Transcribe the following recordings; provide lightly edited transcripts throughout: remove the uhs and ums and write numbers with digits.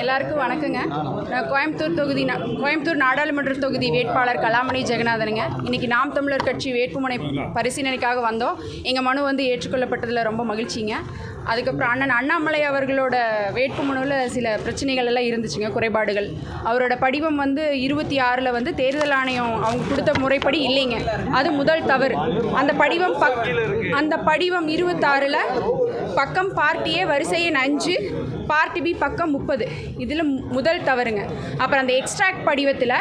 எல்லாருக்கும் வணக்கங்க. நான் கோயம்புத்தூர் நாடாளுமன்ற தொகுதி வேட்பாளர் கலாமணி ஜெகநாதனுங்க. இன்றைக்கி நாம் தமிழர் கட்சி வேட்புமனை பரிசீலனைக்காக வந்தோம். எங்கள் மனு ஏற்றுக்கொள்ளப்பட்டதில் ரொம்ப மகிழ்ச்சிங்க. அதுக்கப்புறம் அண்ணன் அண்ணாமலை அவர்களோட வேட்புமனுவில் சில பிரச்சனைகள் எல்லாம் இருந்துச்சுங்க, குறைபாடுகள். அவரோட படிவம் 26 தேர்தல் ஆணையம் அவங்க கொடுத்த முறைப்படி இல்லைங்க. அது முதல் தவறு. அந்த படிவம் 26 பக்கம் பார்ட்டி ஏ வரிசை எண் 5, பார்ட்டி பி பக்கம் 30. இதில் முதல் தவறுங்க. அப்புறம் அந்த எக்ஸ்ட்ராக்ட் படிவத்தில்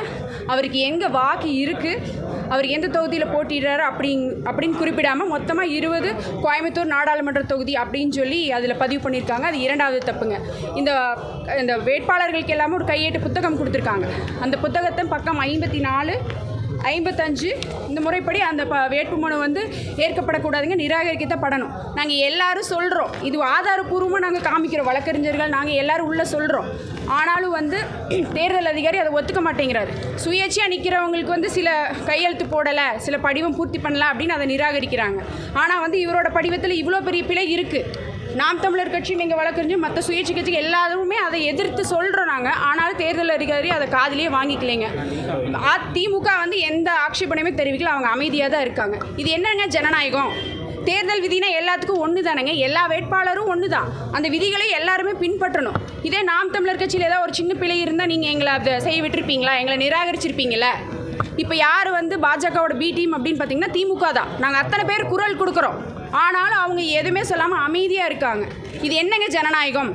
அவருக்கு எங்கே வாக்கு இருக்குது, அவர் எந்த தொகுதியில் போட்டிடுறாரு அப்படின்னு குறிப்பிடாமல் மொத்தமாக 20 கோயம்புத்தூர் நாடாளுமன்ற தொகுதி அப்படின்னு சொல்லி அதில் பதிவு பண்ணியிருக்காங்க. அது 2வது தப்புங்க. இந்த வேட்பாளர்களுக்கு எல்லாமே ஒரு கையேட்டு புத்தகம் கொடுத்துருக்காங்க. அந்த புத்தகத்தை பக்கம் 54, 55 இந்த முறைப்படி அந்த வேட்புமனு ஏற்கப்படக்கூடாதுங்க, நிராகரிக்கத்தான் படணும். நாங்கள் எல்லாரும் சொல்கிறோம், இது ஆதாரப்பூர்வமாக நாங்கள் காமிக்கிறோம், வழக்கறிஞர்கள் நாங்கள் எல்லாரும் உள்ளே சொல்கிறோம். ஆனாலும் தேர்தல் அதிகாரி அதை ஒத்துக்க மாட்டேங்கிறாரு. சுயேட்சையாக நிற்கிறவங்களுக்கு சில கையெழுத்து போடலை, சில படிவம் பூர்த்தி பண்ணல அப்படின்னு அதை நிராகரிக்கிறாங்க. ஆனால் இவரோட படிவத்தில் இவ்வளோ பெரிய பிழை இருக்குது. நாம் தமிழர் கட்சியும் எங்கள் வழக்கறிஞர் மற்ற சுயேட்சை கட்சிக்கு எல்லாருமே அதை எதிர்த்து சொல்கிறோம் நாங்கள். ஆனாலும் தேர்தல் அதிகாரி அதை காதிலேயே வாங்கிக்கலைங்க. திமுக எந்த ஆட்சேபனையுமே தெரிவிக்கல, அவங்க அமைதியாக தான் இருக்காங்க. இது என்னங்க ஜனநாயகம்? தேர்தல் விதினா எல்லாத்துக்கும் ஒன்று தானேங்க. எல்லா வேட்பாளரும் ஒன்று தான். அந்த விதிகளை எல்லாருமே பின்பற்றணும். இதே நாம் தமிழர் கட்சியில் ஏதாவது ஒரு சின்ன பிழை இருந்தால் நீங்கள் எங்களை அதை செய்ய விட்டுருப்பீங்களா? எங்களை நிராகரிச்சிருப்பீங்களா? இப்போ யார் பாஜகவோட பி டீம் அப்படின்னு பார்த்தீங்கன்னா திமுக தான். நாங்கள் அத்தனை பேர் குரல் கொடுக்குறோம். ஆனாலும் அவங்க எதுவுமே சொல்லாமல் அமைதியாக இருக்காங்க. இது என்னங்க ஜனநாயகம்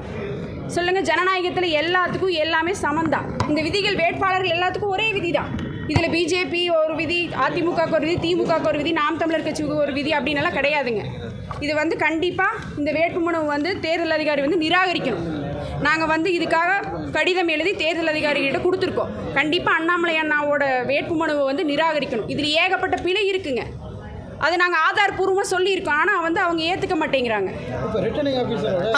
சொல்லுங்கள்? ஜனநாயகத்தில் எல்லாத்துக்கும் எல்லாமே சமந்தான். இந்த விதிகள் வேட்பாளர்கள் எல்லாத்துக்கும் ஒரே விதி தான். இதில் பிஜேபி ஒரு விதி, அதிமுகவுக்கு ஒரு விதி, திமுகவுக்கு ஒரு விதி, நாம் தமிழர் கட்சிக்கு ஒரு விதி அப்படின்னலாம் கிடையாதுங்க. இது கண்டிப்பாக இந்த வேட்புமனு தேர்தல் அதிகாரி நிராகரிக்கணும். நாங்கள் இதுக்காக கடிதம் எழுதி தேர்தல் அதிகாரிகிட்ட கொடுத்துருக்கோம். கண்டிப்பாக அண்ணாமலை அண்ணாவோட வேட்புமனுவை நிராகரிக்கணும். இதில் ஏகப்பட்ட பிழை இருக்குங்க. அது நாங்கள் ஆதாரப்பூர்வமாக சொல்லியிருக்கோம். ஆனால் அவங்க ஏற்றுக்க மாட்டேங்கிறாங்க.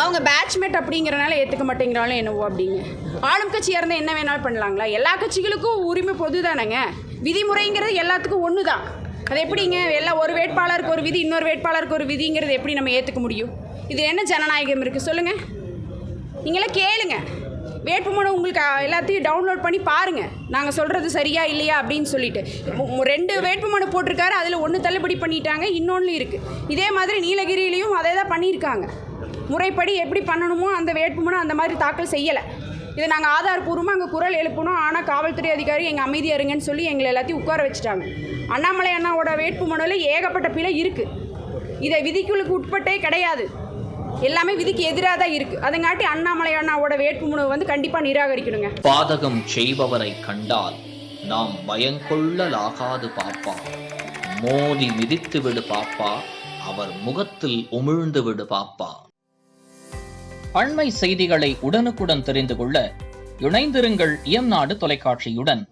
அவங்க பேட்ச்மேட் அப்படிங்கிறனால ஏற்றுக்க மாட்டேங்கிறாலும் என்னவோ அப்படிங்க. ஆளும் கட்சியாக இருந்தால் என்ன வேணாலும் பண்ணலாங்களா? எல்லா கட்சிகளுக்கும் உரிமை பொது தானேங்க. விதிமுறைங்கிறது எல்லாத்துக்கும் ஒன்று தான். அது எப்படிங்க ஒரு வேட்பாளருக்கு ஒரு விதி, இன்னொரு வேட்பாளருக்கு ஒரு விதிங்கிறது எப்படி நம்ம ஏற்றுக்க முடியும்? இது என்ன ஜனநாயகம் இருக்குது சொல்லுங்கள்? நீங்களே கேளுங்க. வேட்புமனு உங்களுக்கு எல்லாத்தையும் டவுன்லோட் பண்ணி பாருங்கள், நாங்கள் சொல்கிறது சரியா இல்லையா அப்படின்னு சொல்லிட்டு. 2 வேட்புமனு போட்டிருக்காரு, அதில் 1 தள்ளுபடி பண்ணிட்டாங்க, இன்னொன்று இருக்குது. இதே மாதிரி நீலகிரியிலையும் அதே தான் பண்ணியிருக்காங்க. முறைப்படி எப்படி பண்ணணுமோ அந்த வேட்புமனு அந்த மாதிரி தாக்கல் செய்யலை. இதை நாங்கள் ஆதாரப்பூர்வமாக அங்கே குரல் எழுப்பணும். ஆனால் காவல்துறை அதிகாரி எங்கள் அமைதியாக இருங்கன்னு சொல்லி எங்களை எல்லாத்தையும் உட்கார வச்சுட்டாங்க. அண்ணாமலை அண்ணாவோட வேட்புமனுவில் ஏகப்பட்ட பிழை இருக்குது. இதை விதிக்குழுக்கு உட்பட்டே கிடையாது. எல்லாமே விதிக்கு எதிராக தான் இருக்கு. அதங்காட்டி அண்ணாமலை அண்ணாவோட வேட்புமனு கண்டிப்பா நிராகரிக்கணுங்க. பாதகம் செய்பவரை கண்டால் நாம் பயங்கொள்ளலாகாது பாப்பா, மோதி மிதித்து விடு பாப்பா, அவர் முகத்தில் உமிழ்ந்து விடு பாப்பா. அண்மை செய்திகளை உடனுக்குடன் தெரிந்து கொள்ள இணைந்திருங்கள் இயம்நாடு தொலைக்காட்சியுடன்.